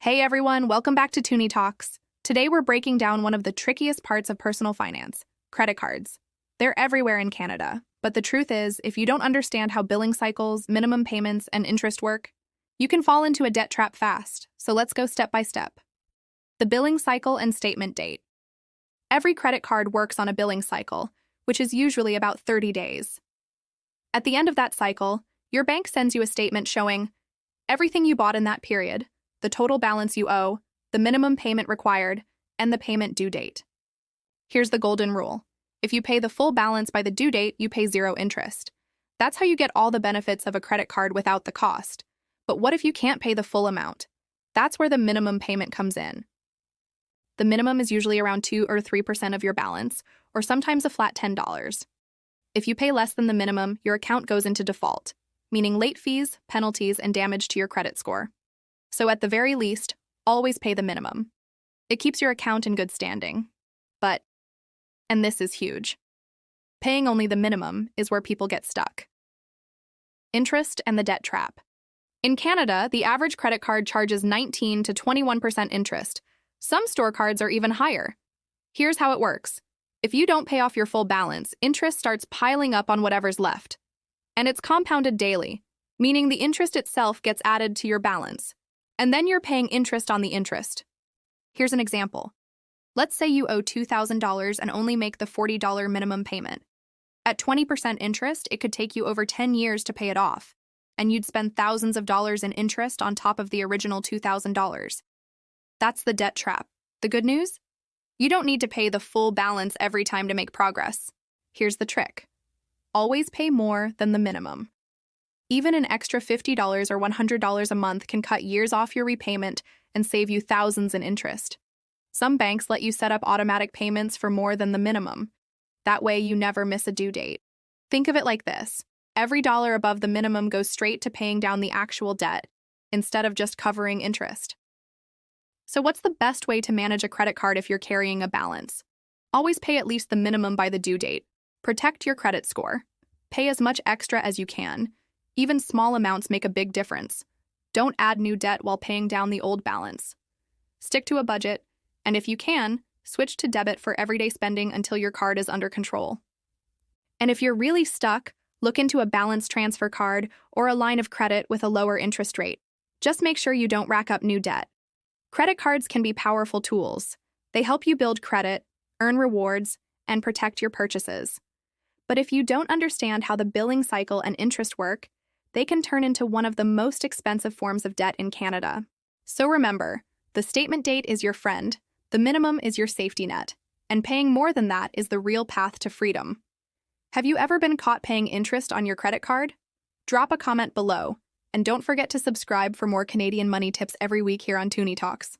Hey everyone, welcome back to Toonie Talks. Today we're breaking down one of the trickiest parts of personal finance, credit cards. They're everywhere in Canada, but the truth is, if you don't understand how billing cycles, minimum payments, and interest work, you can fall into a debt trap fast. So let's go step by step. The billing cycle and statement date. Every credit card works on a billing cycle, which is usually about 30 days. At the end of that cycle, your bank sends you a statement showing everything you bought in that period, the total balance you owe, the minimum payment required, and the payment due date. Here's the golden rule. If you pay the full balance by the due date, you pay zero interest. That's how you get all the benefits of a credit card without the cost. But what if you can't pay the full amount? That's where the minimum payment comes in. The minimum is usually around 2 or 3% of your balance, or sometimes a flat $10. If you pay less than the minimum, your account goes into default, meaning late fees, penalties, and damage to your credit score. So at the very least, always pay the minimum. It keeps your account in good standing. But, and this is huge, paying only the minimum is where people get stuck. Interest and the debt trap. In Canada, the average credit card charges 19 to 21% interest. Some store cards are even higher. Here's how it works. If you don't pay off your full balance, interest starts piling up on whatever's left. And it's compounded daily, meaning the interest itself gets added to your balance. And then you're paying interest on the interest. Here's an example. Let's say you owe $2,000 and only make the $40 minimum payment. At 20% interest, it could take you over 10 years to pay it off, and you'd spend thousands of dollars in interest on top of the original $2,000. That's the debt trap. The good news? You don't need to pay the full balance every time to make progress. Here's the trick. Always pay more than the minimum. Even an extra $50 or $100 a month can cut years off your repayment and save you thousands in interest. Some banks let you set up automatic payments for more than the minimum. That way you never miss a due date. Think of it like this. Every dollar above the minimum goes straight to paying down the actual debt, instead of just covering interest. So what's the best way to manage a credit card if you're carrying a balance? Always pay at least the minimum by the due date. Protect your credit score. Pay as much extra as you can. Even small amounts make a big difference. Don't add new debt while paying down the old balance. Stick to a budget, and if you can, switch to debit for everyday spending until your card is under control. And if you're really stuck, look into a balance transfer card or a line of credit with a lower interest rate. Just make sure you don't rack up new debt. Credit cards can be powerful tools. They help you build credit, earn rewards, and protect your purchases. But if you don't understand how the billing cycle and interest work, they can turn into one of the most expensive forms of debt in Canada. So remember, the statement date is your friend, the minimum is your safety net, and paying more than that is the real path to freedom. Have you ever been caught paying interest on your credit card? Drop a comment below, and don't forget to subscribe for more Canadian money tips every week here on Toonie Talks.